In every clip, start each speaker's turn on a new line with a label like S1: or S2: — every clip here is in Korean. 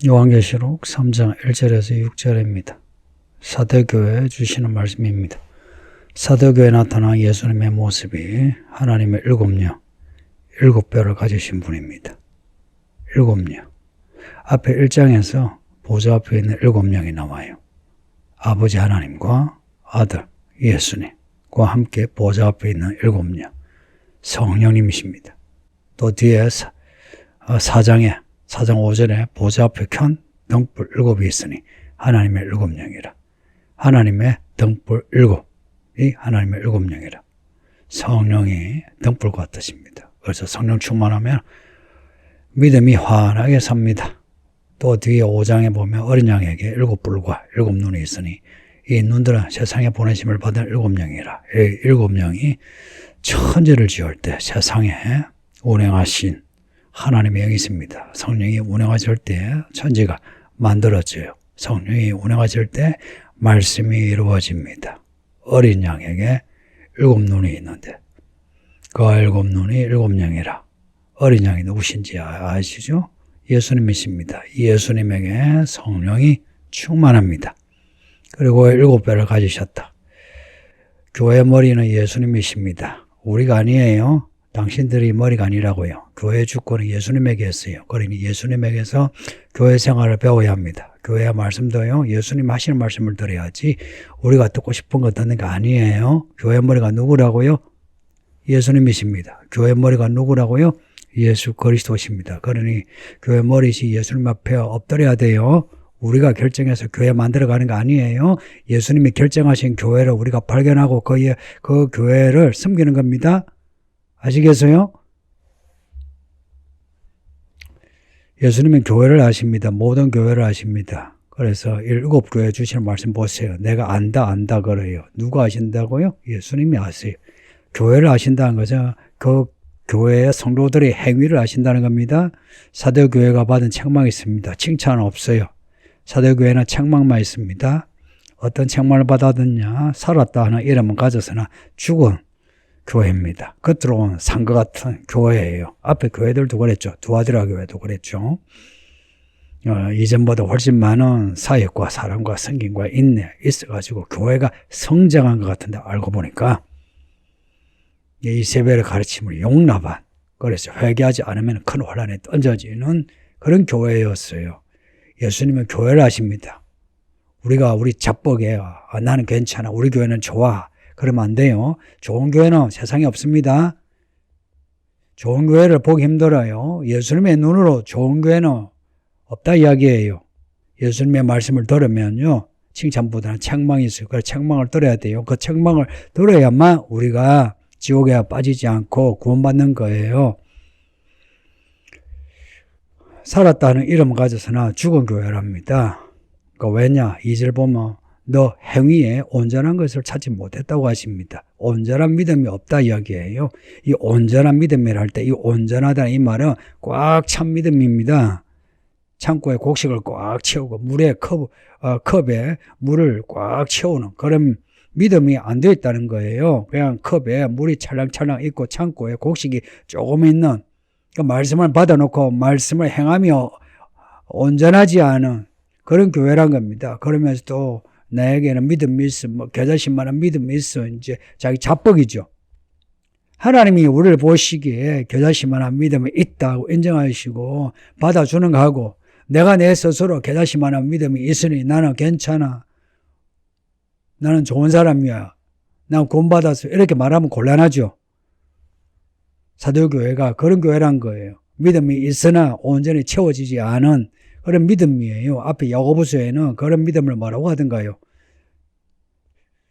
S1: 요한계시록 3장 1절에서 6절입니다. 사도교회에 주시는 말씀입니다. 사도교회에 나타난 예수님의 모습이 하나님의 일곱 뼈를 가지신 분입니다. 일곱녀. 앞에 1장에서 보좌 앞에 있는 7명이 나와요. 아버지 하나님과 아들 예수님과 함께 보좌 앞에 있는 7녀. 성령님이십니다. 또 뒤에 4장 5절에 보좌 앞에 켠 등불 7이 있으니 하나님의 7명이라. 하나님의 등불 7이 하나님의 7명이라. 성령이 등불과 같으십니다. 그래서 성령 충만하면 믿음이 환하게 삽니다. 또 뒤에 5장에 보면 어린 양에게 7뿔과 7눈이 있으니 이 눈들은 세상에 보내심을 받은 7명이라. 이 7명이 천지를 지을 때 세상에 운행하신 하나님의 영이 있습니다. 성령이 운행하실 때 천지가 만들어져요. 성령이 운행하실 때 말씀이 이루어집니다. 어린 양에게 7눈이 있는데 그 7눈이 7명이라. 어린 양이 누구신지 아시죠? 예수님이십니다. 예수님에게 성령이 충만합니다. 그리고 7뼈를 가지셨다. 교회 머리는 예수님이십니다. 우리가 아니에요. 당신들이 머리가 아니라고요. 교회 주권은 예수님에게 있어요. 그러니 예수님에게서 교회 생활을 배워야 합니다. 교회 말씀도요. 예수님 하시는 말씀을 들어야지 우리가 듣고 싶은 거 듣는 거 아니에요. 교회 머리가 누구라고요? 예수님이십니다. 교회 머리가 누구라고요? 예수 그리스도십니다. 그러니 교회 머리시 예수님 앞에 엎드려야 돼요. 우리가 결정해서 교회 만들어가는 거 아니에요. 예수님이 결정하신 교회를 우리가 발견하고 그 교회를 섬기는 겁니다. 아시겠어요? 예수님은 교회를 아십니다. 모든 교회를 아십니다. 그래서 7교회 주시는 말씀 보세요. 내가 안다 그래요. 누가 아신다고요? 예수님이 아세요. 교회를 아신다는 거죠. 그 교회의 성도들의 행위를 아신다는 겁니다. 사도교회가 받은 책망이 있습니다. 칭찬은 없어요. 사도교회는 책망만 있습니다. 어떤 책망을 받았느냐? 살았다 하는 이름은 가졌으나 죽은 교회입니다. 겉으로는 산것 같은 교회예요. 앞에 교회들도 그랬죠. 두아디라 교회도 그랬죠. 이전보다 훨씬 많은 사역과 사랑과 성김과 인내 있어가지고 교회가 성장한 것 같은데 알고 보니까 이세벨의 가르침을 용납한, 그래서 회개하지 않으면 큰 혼란에 던져지는 그런 교회였어요. 예수님은 교회를 하십니다. 우리 자뻑에 나는 괜찮아, 우리 교회는 좋아, 그러면 안 돼요. 좋은 교회는 세상에 없습니다. 좋은 교회를 보기 힘들어요. 예수님의 눈으로 좋은 교회는 없다 이야기예요. 예수님의 말씀을 들으면요, 칭찬보다는 책망이 있어요. 그래서 책망을 들어야 돼요. 그 책망을 들어야만 우리가 지옥에 빠지지 않고 구원받는 거예요. 살았다는 이름을 가져서나 죽은 교회랍니다. 왜냐? 2절 보면 너 행위에 온전한 것을 찾지 못했다고 하십니다. 온전한 믿음이 없다 이야기예요. 이 온전한 믿음이라 할 때 이 온전하다는 이 말은 꽉 찬 믿음입니다. 창고에 곡식을 꽉 채우고 컵에 물을 꽉 채우는 그런 믿음이 안 되어 있다는 거예요. 그냥 컵에 물이 찰랑찰랑 있고 창고에 곡식이 조금 있는 그 말씀을 받아놓고 말씀을 행하며 온전하지 않은 그런 교회란 겁니다. 그러면서도 나에게는 믿음이 있어, 겨자씨만한 믿음이 있어, 이제 자기 자뻑이죠. 하나님이 우리를 보시기에 겨자씨만한 믿음이 있다고 인정하시고 받아주는 거하고 내가 내 스스로 겨자씨만한 믿음이 있으니 나는 괜찮아, 나는 좋은 사람이야, 난 구원받았어, 이렇게 말하면 곤란하죠. 사도교회가 그런 교회란 거예요. 믿음이 있으나 온전히 채워지지 않은 그런 믿음이에요. 앞에 야고보서에는 그런 믿음을 뭐라고 하던가요?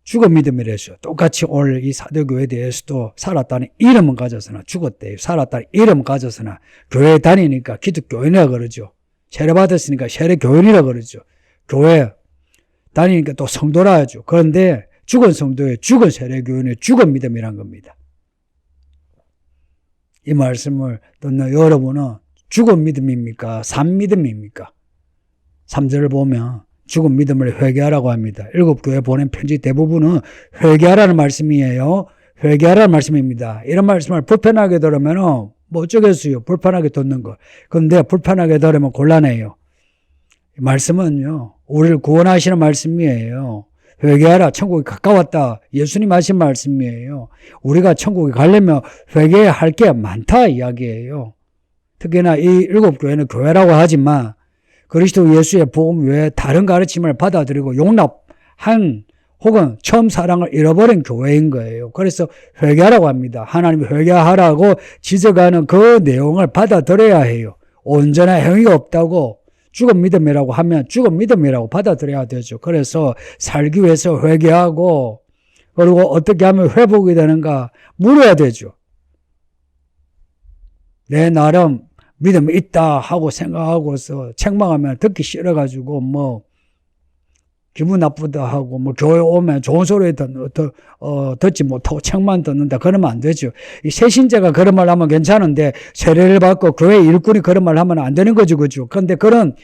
S1: 죽은 믿음이랬어요. 똑같이 오늘 이 사도교회에 대해서도 살았다는 이름은 가졌으나 죽었대요. 살았다는 이름은 가졌으나 교회에 다니니까 기독교인이라 그러죠. 세례받았으니까 세례교인이라 그러죠. 교회 다니니까 또 성도라 하죠. 그런데 죽은 성도의 죽은 세례교인의 죽은 믿음이란 겁니다. 이 말씀을 듣는 여러분은 죽은 믿음입니까? 산 믿음입니까? 3절을 보면 죽은 믿음을 회개하라고 합니다. 7교회 보낸 편지 대부분은 회개하라는 말씀이에요. 회개하라는 말씀입니다. 이런 말씀을 불편하게 들으면 뭐 어쩌겠어요. 불편하게 듣는 거. 그런데 불편하게 들으면 곤란해요. 말씀은요, 우리를 구원하시는 말씀이에요. 회개하라, 천국이 가까웠다. 예수님 하신 말씀이에요. 우리가 천국에 가려면 회개해야 할 게 많다 이야기예요. 특히나 이 7교회는 교회라고 하지만 그리스도 예수의 복음 외에 다른 가르침을 받아들이고 용납한 혹은 처음 사랑을 잃어버린 교회인 거예요. 그래서 회개하라고 합니다. 하나님이 회개하라고 지적하는 그 내용을 받아들여야 해요. 온전한 행위가 없다고 죽은 믿음이라고 하면 죽은 믿음이라고 받아들여야 되죠. 그래서 살기 위해서 회개하고 그리고 어떻게 하면 회복이 되는가 물어야 되죠. 내 나름 믿음이 있다 하고 생각하고서 책망하면 듣기 싫어가지고 뭐 기분 나쁘다 하고 뭐 교회 오면 좋은 소리 듣지 못하고 책만 듣는다 그러면 안 되죠. 이 새신자가 그런 말 하면 괜찮은데 세례를 받고 교회 일꾼이 그런 말 하면 안 되는 거죠. 그죠? 그런데 그런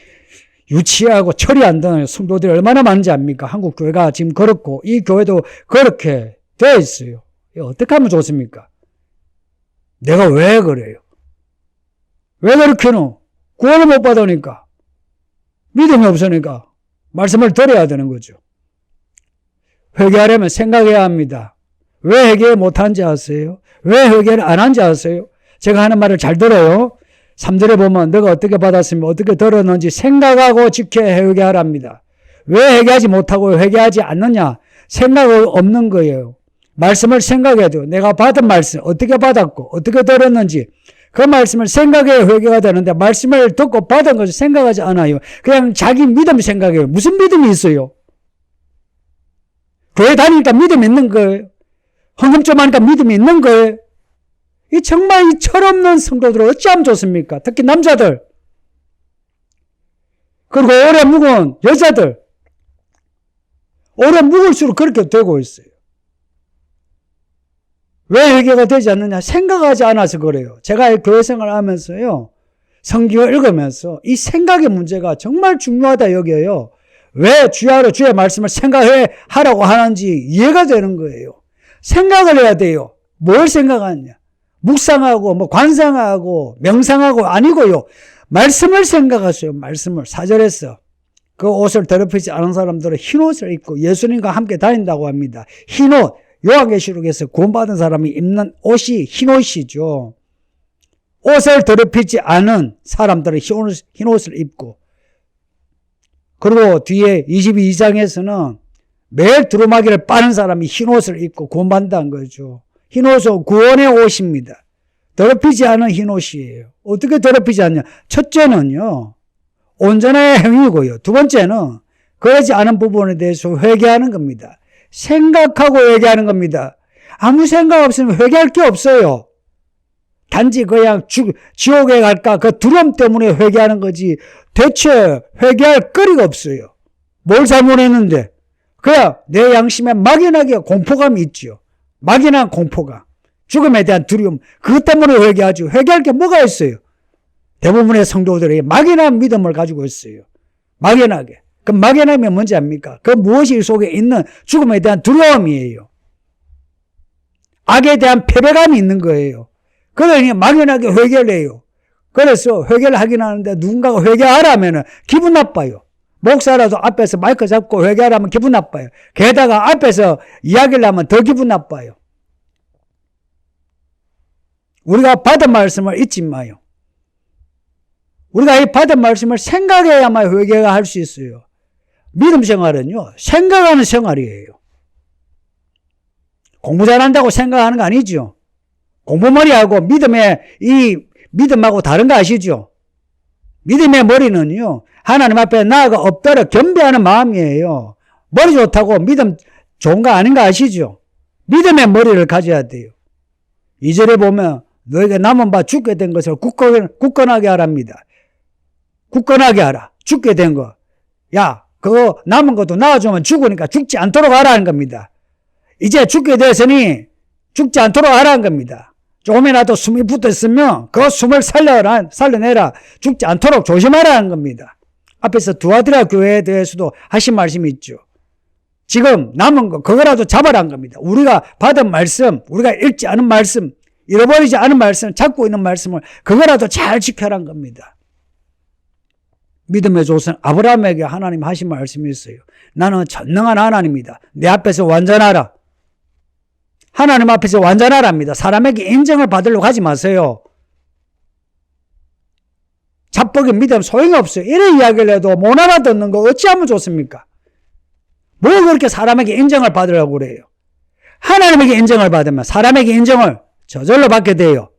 S1: 유치하고 철이 안 드는 성도들이 얼마나 많은지 압니까? 한국 교회가 지금 그렇고 이 교회도 그렇게 되어 있어요. 어떻게 하면 좋습니까? 내가 왜 그래요? 왜 그렇게는? 구원을 못 받으니까. 믿음이 없으니까. 말씀을 들어야 되는 거죠. 회개하려면 생각해야 합니다. 왜 회개 못한지 아세요? 왜 회개를 안 한지 아세요? 제가 하는 말을 잘 들어요. 3절에 보면 너가 어떻게 받았으면 어떻게 들었는지 생각하고 지켜야 회개하랍니다. 왜 회개하지 못하고 회개하지 않느냐? 생각이 없는 거예요. 말씀을 생각해야 돼요. 내가 받은 말씀 어떻게 받았고 어떻게 들었는지 그 말씀을 생각해야 회개가 되는데 말씀을 듣고 받은 것을 생각하지 않아요. 그냥 자기 믿음 생각해요. 무슨 믿음이 있어요? 교회 다니니까 믿음이 있는 거예요. 헌금 좀 하니까 믿음이 있는 거예요. 이 정말 이 철없는 성도들은 어찌하면 좋습니까? 특히 남자들 그리고 오래 묵은 여자들 오래 묵을수록 그렇게 되고 있어요. 왜 회개가 되지 않느냐? 생각하지 않아서 그래요. 제가 교회 생활을 하면서요. 성경을 읽으면서 이 생각의 문제가 정말 중요하다 여겨요. 왜 주야로 주의 말씀을 생각해 하라고 하는지 이해가 되는 거예요. 생각을 해야 돼요. 뭘 생각하느냐? 묵상하고 뭐 관상하고 명상하고 아니고요. 말씀을 생각하세요. 말씀을 4절에서 그 옷을 더럽히지 않은 사람들은 흰 옷을 입고 예수님과 함께 다닌다고 합니다. 흰 옷. 요한계시록에서 구원받은 사람이 입는 옷이 흰 옷이죠. 옷을 더럽히지 않은 사람들은 흰 옷을 입고 그리고 뒤에 22장에서는 매일 두루마기를 빠는 사람이 흰 옷을 입고 구원받는다는 거죠. 흰 옷은 구원의 옷입니다. 더럽히지 않은 흰 옷이에요. 어떻게 더럽히지 않냐? 첫째는요. 온전한 행위고요. 두 번째는 그러지 않은 부분에 대해서 회개하는 겁니다. 생각하고 회개하는 겁니다. 아무 생각 없으면 회개할 게 없어요. 단지 그냥 지옥에 갈까 그 두려움 때문에 회개하는 거지 대체 회개할 거리가 없어요. 뭘 잘못했는데 그냥 내 양심에 막연하게 공포감이 있죠. 막연한 공포감. 죽음에 대한 두려움. 그것 때문에 회개하죠. 회개할 게 뭐가 있어요? 대부분의 성도들이 막연한 믿음을 가지고 있어요. 막연하게. 그 막연함이 뭔지 압니까? 그 무엇이 속에 있는 죽음에 대한 두려움이에요. 악에 대한 패배감이 있는 거예요. 그러니 막연하게 회개를 해요. 그래서 회개를 하긴 하는데 누군가가 회개하라면 기분 나빠요. 목사라도 앞에서 마이크 잡고 회개하라면 기분 나빠요. 게다가 앞에서 이야기를 하면 더 기분 나빠요. 우리가 받은 말씀을 잊지 마요. 우리가 이 받은 말씀을 생각해야만 회개가 할 수 있어요. 믿음 생활은요, 생각하는 생활이에요. 공부 잘한다고 생각하는 거 아니죠. 공부머리하고 믿음하고 다른 거 아시죠? 믿음의 머리는요, 하나님 앞에 나아가 엎드려 겸비하는 마음이에요. 머리 좋다고 믿음 좋은 거 아닌 거 아시죠? 믿음의 머리를 가져야 돼요. 2절에 보면 너에게 남은 바 죽게 된 것을 굳건하게 하랍니다. 굳건하게 하라. 죽게 된 거. 야, 그거 남은 것도 나와주면 죽으니까 죽지 않도록 하라는 겁니다. 이제 죽게 됐으니 죽지 않도록 하라는 겁니다. 조금이라도 숨이 붙었으면 그 숨을 살려내라. 죽지 않도록 조심하라는 겁니다. 앞에서 두아드라 교회에 대해서도 하신 말씀이 있죠. 지금 남은 거 그거라도 잡아라는 겁니다. 우리가 받은 말씀, 우리가 읽지 않은 말씀, 잃어버리지 않은 말씀, 잡고 있는 말씀을 그거라도 잘 지켜라는 겁니다. 믿음의 조상 아브라함에게 하나님 하신 말씀이 있어요. 나는 전능한 하나님이다. 내 앞에서 완전하라. 하나님 앞에서 완전하랍니다. 사람에게 인정을 받으려고 하지 마세요. 자뻑인 믿음 소용이 없어요. 이런 이야기를 해도 못 알아듣는 거 어찌하면 좋습니까? 뭐 그렇게 사람에게 인정을 받으려고 그래요? 하나님에게 인정을 받으면 사람에게 인정을 저절로 받게 돼요.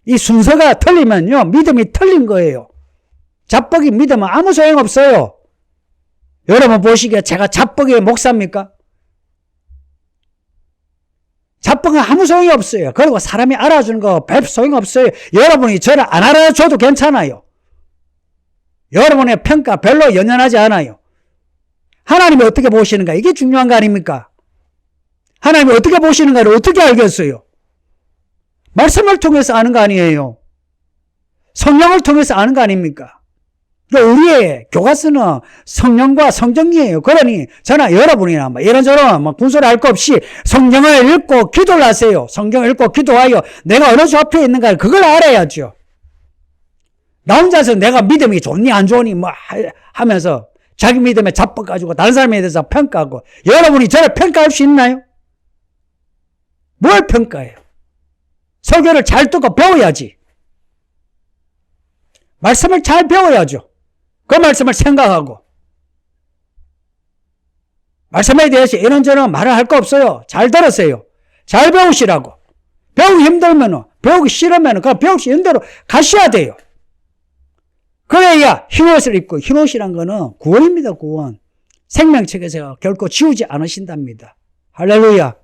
S1: 이 순서가 틀리면요, 믿음이 틀린 거예요. 자뻑인 믿음은 아무 소용없어요. 여러분 보시기에 제가 자뻑의 목사입니까? 자뻑은 아무 소용이 없어요. 그리고 사람이 알아주는 거 별 소용 없어요. 여러분이 저를 안 알아줘도 괜찮아요. 여러분의 평가 별로 연연하지 않아요. 하나님이 어떻게 보시는가? 이게 중요한 거 아닙니까? 하나님이 어떻게 보시는가를 어떻게 알겠어요? 말씀을 통해서 아는 거 아니에요. 성령을 통해서 아는 거 아닙니까? 우리의 교과서는 성령과 성정이에요. 그러니 저나 여러분이나 이런저런 군소리 할 거 없이 성경을 읽고 기도를 하세요. 성경을 읽고 기도하여 내가 어느 좌표에 있는가 그걸 알아야죠. 나 혼자서 내가 믿음이 좋니 안 좋니 하면서 자기 믿음에 자뻑가지고 다른 사람에 대해서 평가하고, 여러분이 저를 평가할 수 있나요? 뭘 평가해요? 설교를 잘 듣고 배워야지. 말씀을 잘 배워야죠. 그 말씀을 생각하고, 말씀에 대해서 이런저런 말을 할 거 없어요. 잘 들으세요. 잘 배우시라고. 배우기 힘들면, 배우기 싫으면 그냥 배우기 싫은 대로 가셔야 돼요. 그래야 흰옷을 입고, 흰옷이란 거는 구원입니다. 구원. 생명책에서 결코 지우지 않으신답니다. 할렐루야.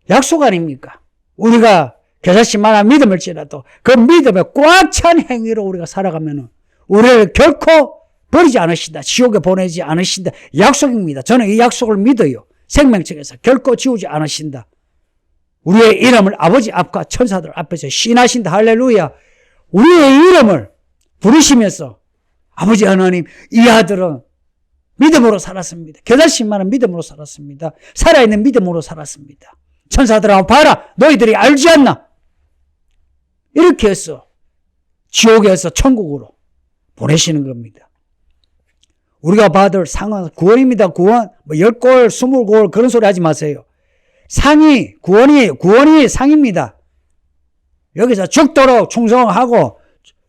S1: 약속 아닙니까? 우리가 겨자씨만한 믿음을지라도 그 믿음에 꽉 찬 행위로 우리가 살아가면 우리를 결코 버리지 않으신다. 지옥에 보내지 않으신다. 약속입니다. 저는 이 약속을 믿어요. 생명책에서 결코 지우지 않으신다. 우리의 이름을 아버지 앞과 천사들 앞에서 시인하신다. 할렐루야. 우리의 이름을 부르시면서 아버지 하나님, 이 아들은 믿음으로 살았습니다. 겨자씨만한 믿음으로 살았습니다. 살아있는 믿음으로 살았습니다. 천사들아 봐라, 너희들이 알지 않나? 이렇게 해서 지옥에서 천국으로 보내시는 겁니다. 우리가 받을 상은 구원입니다. 구원. 10골, 20골 그런 소리 하지 마세요. 상이, 구원이 상입니다. 여기서 죽도록 충성하고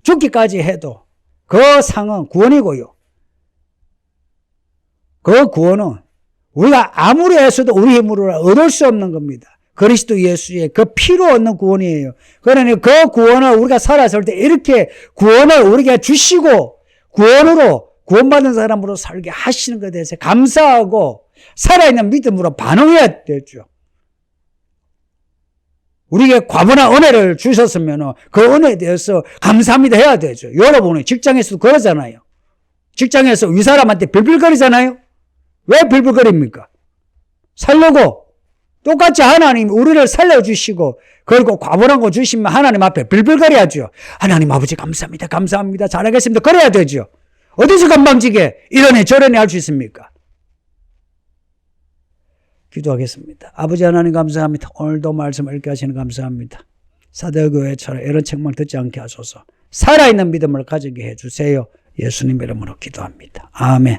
S1: 죽기까지 해도 그 상은 구원이고요. 그 구원은 우리가 아무리 해서도 우리 힘으로 얻을 수 없는 겁니다. 그리스도 예수의 그 피로 얻는 구원이에요. 그러니 그 구원을 우리가 살았을 때 이렇게 구원을 우리에게 주시고 구원으로 구원받은 사람으로 살게 하시는 것에 대해서 감사하고 살아있는 믿음으로 반응해야 되죠. 우리에게 과분한 은혜를 주셨으면 그 은혜에 대해서 감사합니다 해야 되죠. 여러분이 직장에서도 그러잖아요. 직장에서 윗사람한테 빌빌거리잖아요. 왜 빌빌거립니까? 살려고. 똑같이 하나님 우리를 살려주시고 그리고 과분한 거 주시면 하나님 앞에 빌빌거려야죠. 하나님 아버지 감사합니다. 감사합니다. 잘하겠습니다. 그래야 되죠. 어디서 건방지게 이러네 저러네 할 수 있습니까? 기도하겠습니다. 아버지 하나님 감사합니다. 오늘도 말씀을 읽게 하시는 감사합니다. 사도교회처럼 이런 책만 듣지 않게 하소서. 살아있는 믿음을 가지게 해주세요. 예수님 이름으로 기도합니다. 아멘.